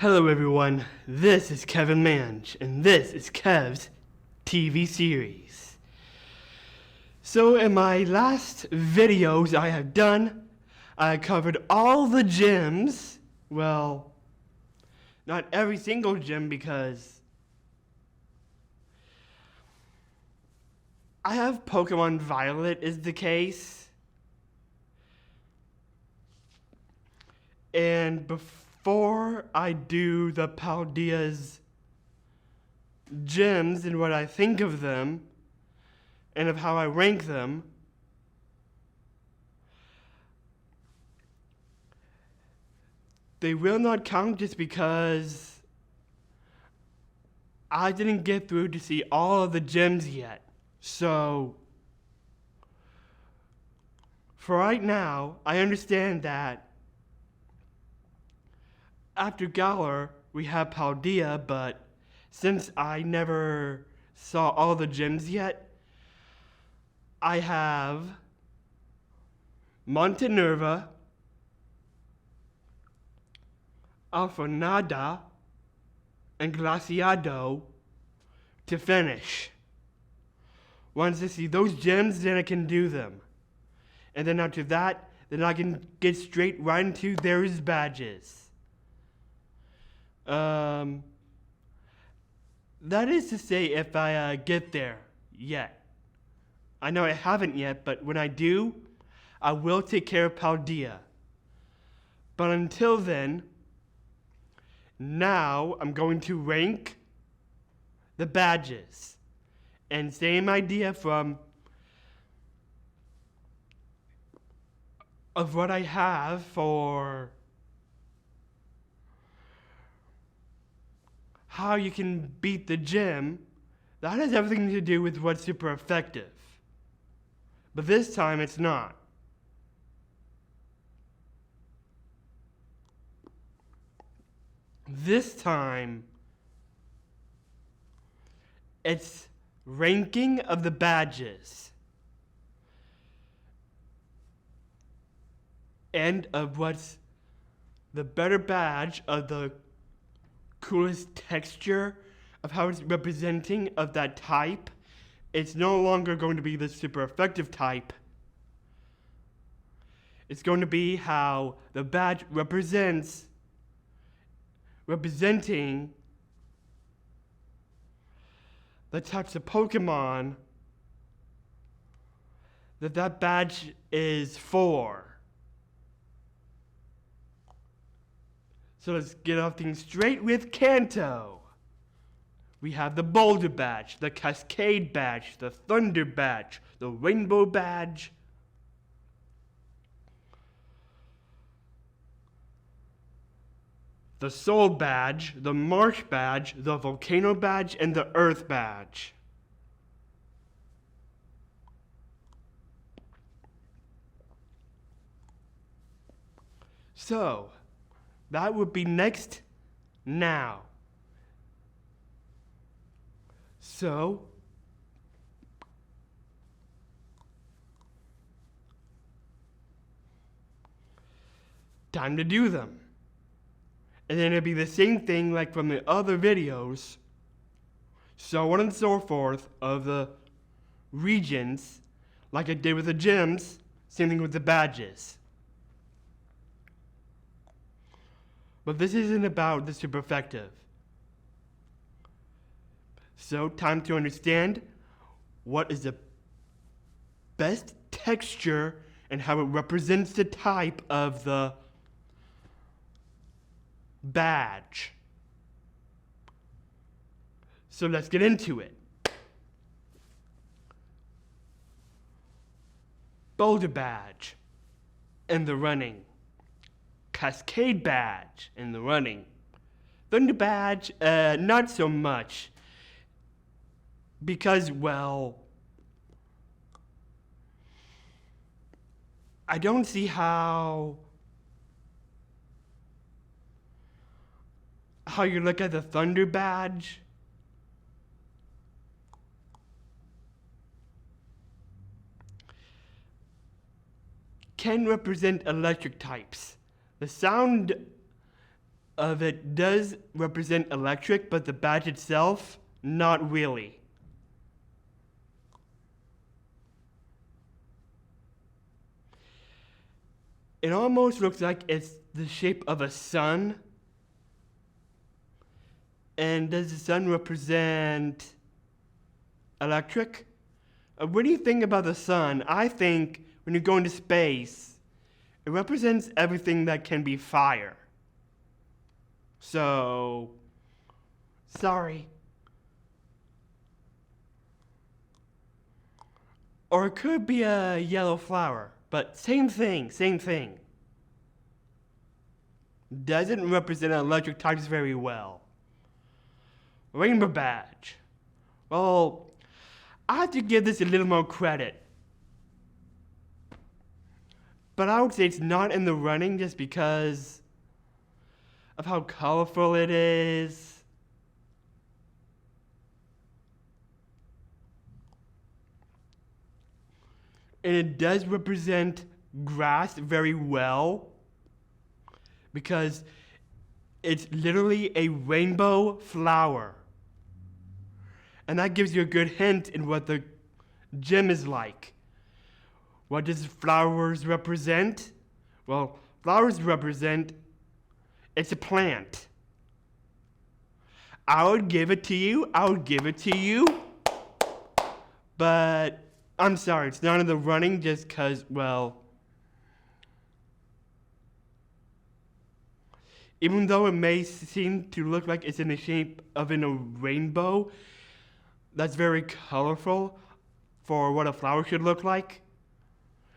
Hello everyone, this is Kevin Mange, and this is Kev's TV series. So in my last videos I have done, I covered all the gyms. Well, not every single gym because I have Pokemon Violet is the case. And before I do the Paldea's gyms and what I think of them, and of how I rank them, they will not count just because I didn't get through to see all of the gyms yet. So, for right now, I understand that after Galar, we have Paldea, but since I never saw all the gyms yet, I have Montenerva, Alfonada, and Glaciado to finish. Once I see those gyms, then I can do them. And then after that, then I can get straight right into those badges. That is to say, if I get there yet. I know I haven't yet, but when I do, I will take care of Paldea. But until then, now I'm going to rank the badges. And same idea of what I have for how you can beat the gym. That has everything to do with what's super effective. But this time it's not. This time it's ranking of the badges and of what's the better badge of the coolest texture of how it's representing of that type. It's no longer going to be the super effective type. It's going to be how the badge representing the types of Pokemon that badge is for. So let's get off things straight with Kanto. We have the Boulder Badge, the Cascade Badge, the Thunder Badge, the Rainbow Badge, the Soul Badge, the Marsh Badge, the Volcano Badge, and the Earth Badge. So, that would be next now. So, time to do them. And then it'll be the same thing like from the other videos, so on and so forth of the regions, like I did with the gyms, same thing with the badges. But this isn't about the super effective. So, time to understand what is the best texture and how it represents the type of the badge. So let's get into it. Boulder Badge in the running. Cascade Badge in the running. Thunder Badge, not so much. Because, well, I don't see how you look at the Thunder Badge can represent electric types. The sound of it does represent electric, but the badge itself, not really. It almost looks like it's the shape of a sun. And does the sun represent electric? What do you think about the sun? I think when you go into space, it represents everything that can be fire. So, sorry. Or it could be a yellow flower, but same thing. Doesn't represent electric types very well. Rainbow badge. Well, I have to give this a little more credit. But I would say it's not in the running just because of how colorful it is. And it does represent grass very well because it's literally a rainbow flower. And that gives you a good hint in what the gem is like. What does flowers represent? Well, flowers represent, it's a plant. I would give it to you. But I'm sorry, it's not in the running just because, well, even though it may seem to look like it's in the shape of a rainbow, that's very colorful for what a flower should look like.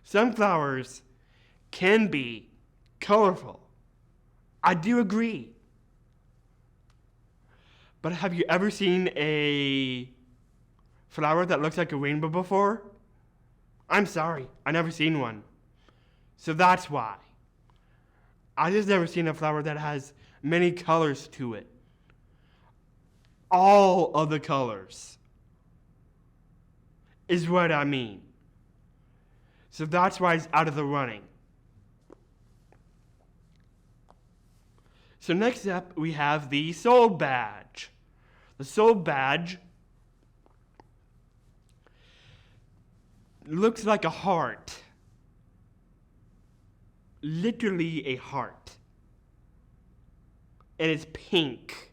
Some flowers can be colorful. I do agree. But have you ever seen a flower that looks like a rainbow before? I'm sorry, I never seen one. So that's why. I just never seen a flower that has many colors to it. All of the colors is what I mean. So that's why it's out of the running. So next up, we have the soul badge. The soul badge looks like a heart. Literally a heart. And it's pink.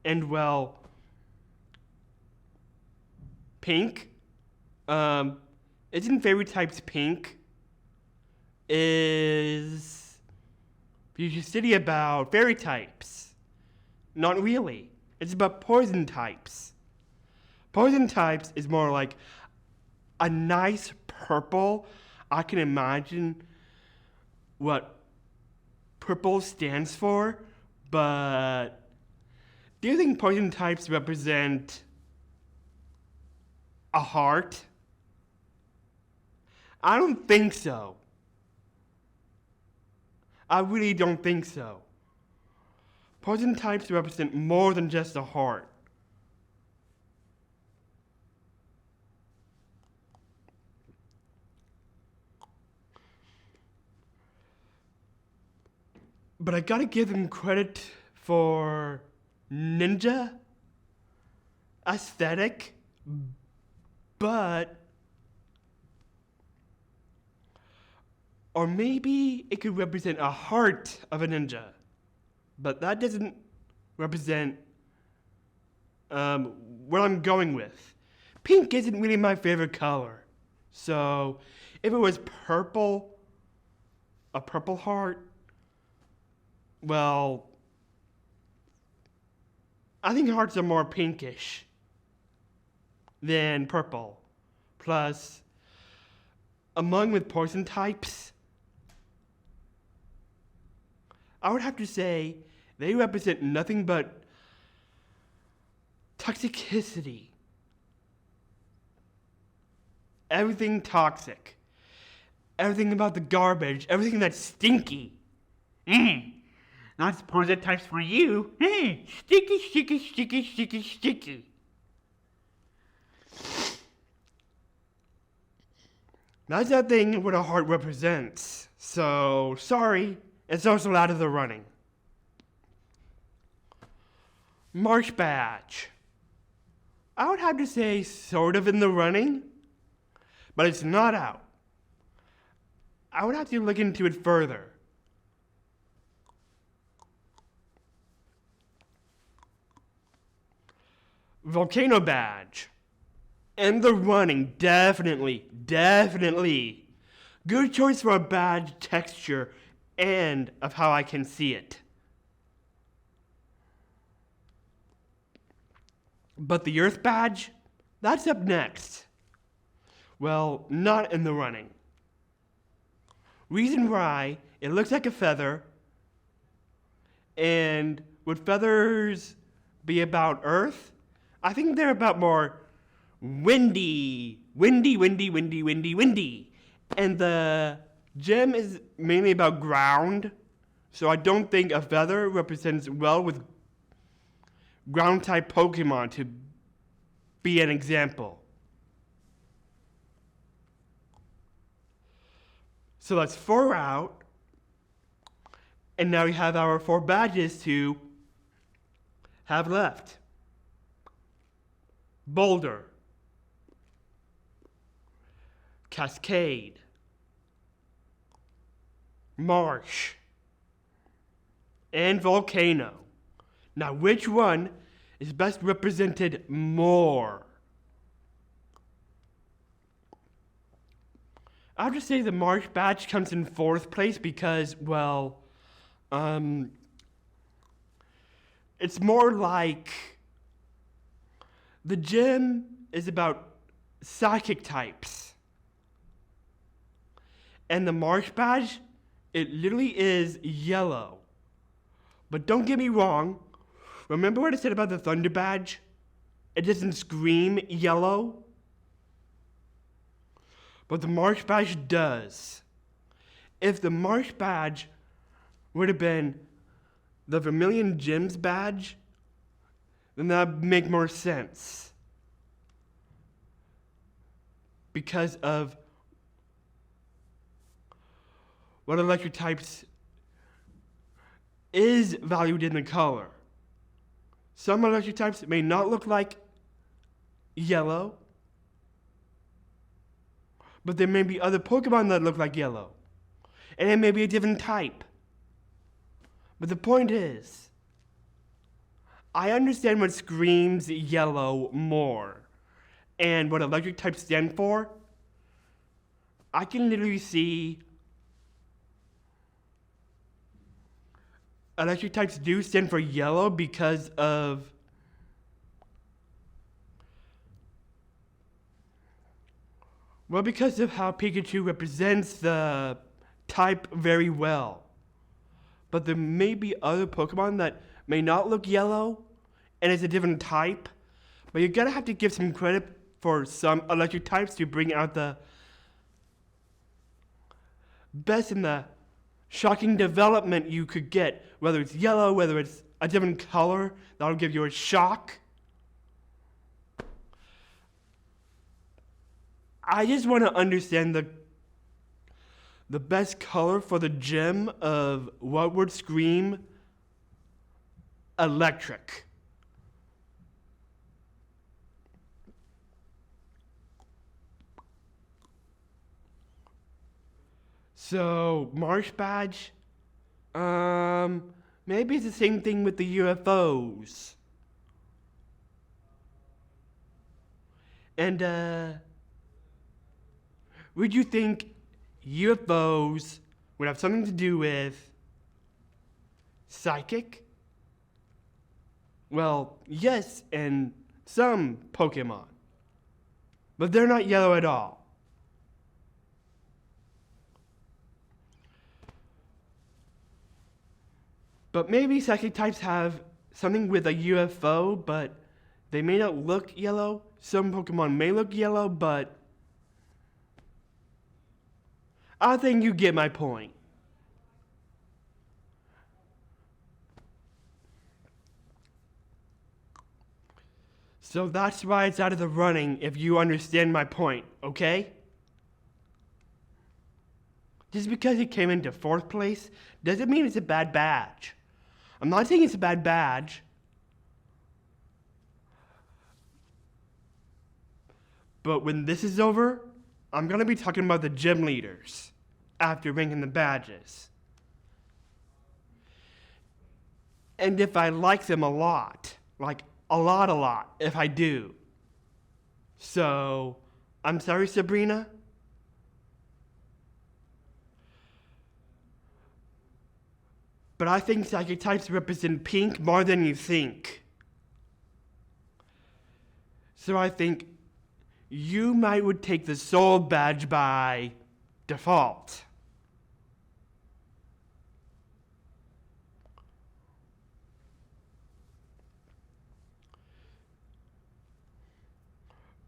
And well, pink, isn't fairy types pink? Is you should study about fairy types. Not really. It's about poison types. Poison types is more like a nice purple. I can imagine what purple stands for, but do you think poison types represent a heart? I don't think so. I really don't think so. Poison types represent more than just a heart. But I gotta give them credit for ninja aesthetic, but or maybe it could represent a heart of a ninja, but that doesn't represent what I'm going with. Pink isn't really my favorite color, so if it was purple, a purple heart, well, I think hearts are more pinkish than purple. Plus, among with poison types, I would have to say they represent nothing but toxicity. Everything toxic. Everything about the garbage. Everything that's stinky. Not poison types for you. Sticky, sticky, sticky, sticky, sticky. That's that thing what a heart represents. So, sorry. It's also out of the running. Marsh Badge. I would have to say sort of in the running, but it's not out. I would have to look into it further. Volcano Badge. In the running, definitely. Good choice for a badge texture and of how I can see it. But the Earth Badge, that's up next. Well, not in the running. Reason why, it looks like a feather, and would feathers be about Earth? I think they're about more windy. And the gem is mainly about ground, so I don't think a feather represents well with ground type Pokemon to be an example. So that's 4 out, and now we have our 4 badges to have left. Boulder, Cascade, Marsh, and Volcano. Now, which one is best represented more? I'll just say the Marsh Badge comes in 4th place because, well, it's more like the gym is about psychic types. And the Marsh Badge, it literally is yellow. But don't get me wrong. Remember what I said about the Thunder Badge? It doesn't scream yellow. But the Marsh Badge does. If the Marsh Badge would have been the Vermilion Gems badge, then that would make more sense. Because of what electric types is valued in the color. Some electric types may not look like yellow, but there may be other Pokemon that look like yellow. And it may be a different type. But the point is, I understand what screams yellow more. And what electric types stand for, I can literally see electric types do stand for yellow because of how Pikachu represents the type very well. But there may be other Pokemon that may not look yellow and it's a different type. But you're gonna have to give some credit for some electric types to bring out the best in the shocking development you could get. Whether it's yellow, whether it's a different color, that'll give you a shock. I just want to understand the best color for the gem of what would scream electric. So, Marsh Badge, maybe it's the same thing with the UFOs. And, would you think UFOs would have something to do with psychic? Well, yes, and some Pokemon. But they're not yellow at all. But maybe psychic types have something with a UFO, but they may not look yellow. Some Pokemon may look yellow, but I think you get my point. So that's why it's out of the running, if you understand my point, okay? just because it came into 4th place doesn't mean it's a bad badge. I'm not saying it's a bad badge. But when this is over, I'm going to be talking about the gym leaders after ranking the badges. And if I like them a lot, like a lot, if I do. So, I'm sorry, Sabrina. But I think psychic types represent pink more than you think. So I think you would take the soul badge by default.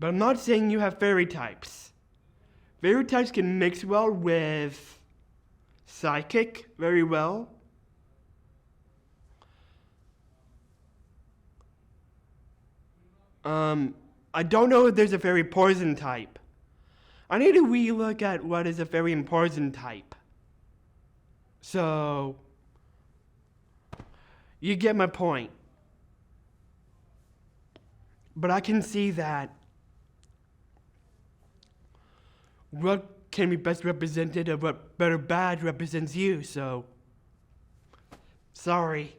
But I'm not saying you have fairy types. Fairy types can mix well with psychic very well. I don't know if there's a fairy poison type. I need to relook at what is a fairy and poison type. So, you get my point. But I can see that what can be best represented of what better badge represents you, so sorry.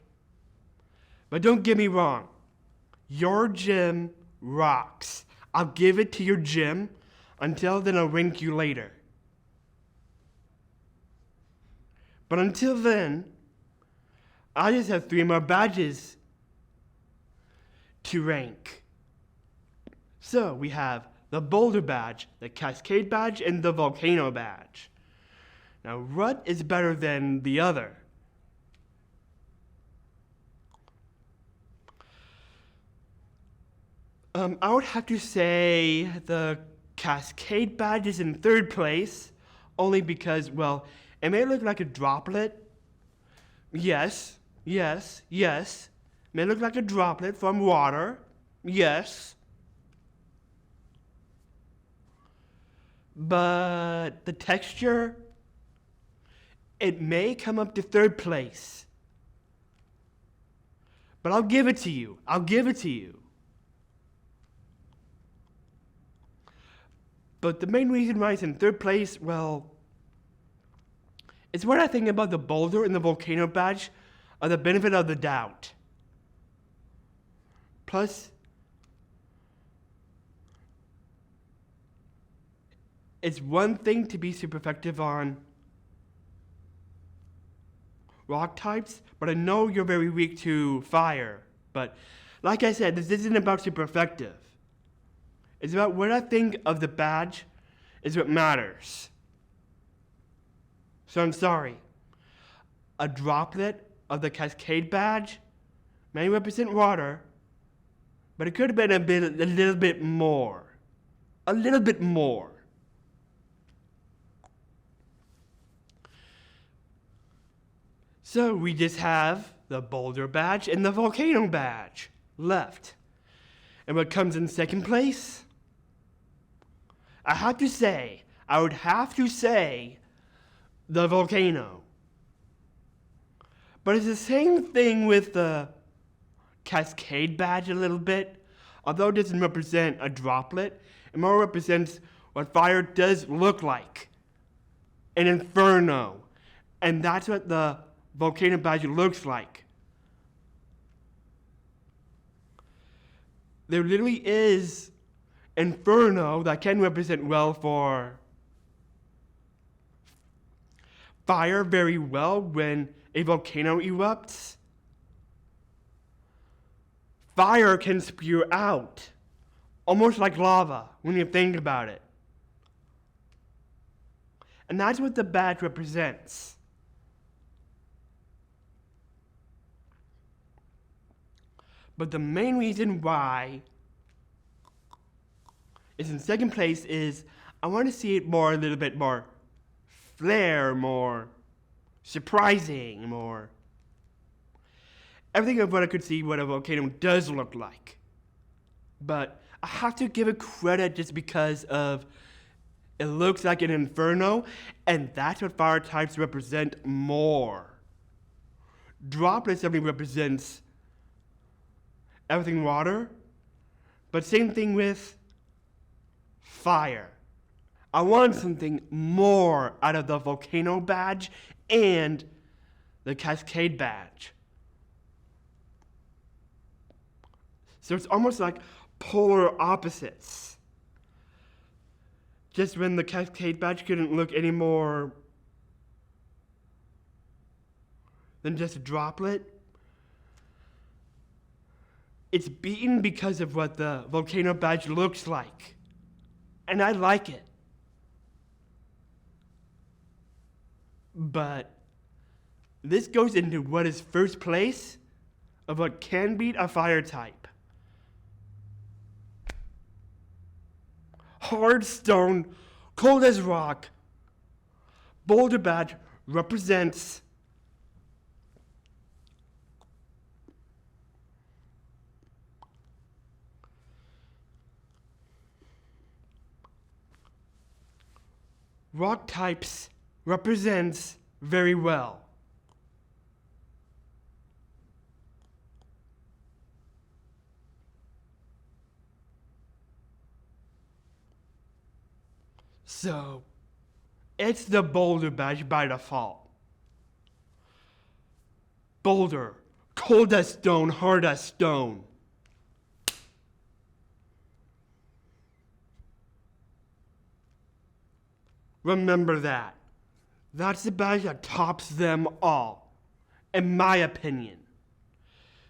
But don't get me wrong. Your gym rocks. I'll give it to your gym. Until then, I'll rank you later. But until then, I just have 3 more badges to rank. So we have the Boulder badge, the Cascade badge, and the Volcano badge. Now, what is better than the other? I would have to say the Cascade badge is in 3rd place, only because, well, it may look like a droplet. Yes. May look like a droplet from water. Yes. But the texture, it may come up to 3rd place. But I'll give it to you. But the main reason why it's in 3rd place, well, it's what I think about the Boulder and the Volcano badge are the benefit of the doubt. Plus, it's one thing to be super effective on rock types, but I know you're very weak to fire. But like I said, this isn't about super effective. It's about what I think of the badge is what matters. So I'm sorry. A droplet of the Cascade badge may represent water, but it could have been a little bit more. A little bit more. So we just have the Boulder badge and the Volcano badge left. And what comes in 2nd place? I would have to say the Volcano. But it's the same thing with the Cascade badge a little bit. Although it doesn't represent a droplet, it more represents what fire does look like. An inferno. And that's what the Volcano badge looks like. There literally is inferno that can represent well for fire very well when a volcano erupts. Fire can spew out, almost like lava when you think about it. And that's what the badge represents. But the main reason why it's in 2nd place is I want to see it a little bit more flair, more surprising, more everything of what I could see what a volcano does look like. But I have to give it credit just because of It looks like an inferno, and that's what fire types represent more. Droplet simply represents everything water, but same thing with fire. I wanted something more out of the volcano badge and the cascade badge. So it's almost like polar opposites. Just when the cascade badge couldn't look any more than just a droplet, it's beaten because of what the volcano badge looks like. And I like it. But this goes into what is first place of what can beat a fire type. Hard stone, cold as rock. Boulder badge represents rock types represents very well. So, it's the boulder badge by default. Boulder, cold as stone, hard as stone. Remember that. That's the badge that tops them all, in my opinion.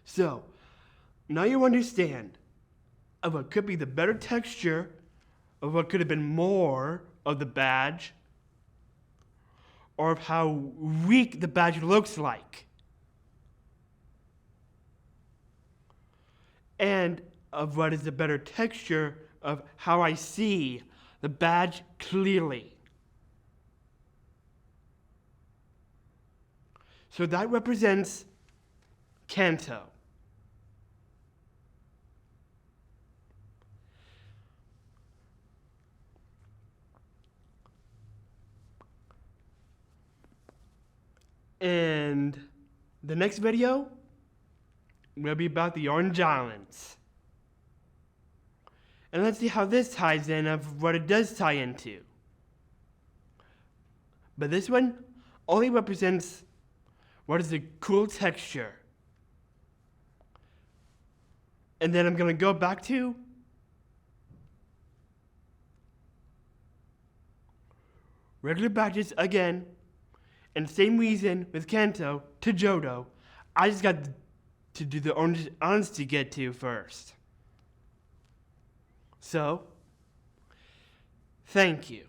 So, now you understand of what could be the better texture, of what could have been more of the badge, or of how weak the badge looks like. And of what is the better texture of how I see the badge clearly. So that represents Kanto. And the next video will be about the Orange Islands. And let's see how this ties in of what it does tie into. But this one only represents what is a cool texture. And then I'm going to go back to regular badges again. And same reason with Kanto to Johto, I just got to do the Orange Islands to get to first. So, thank you.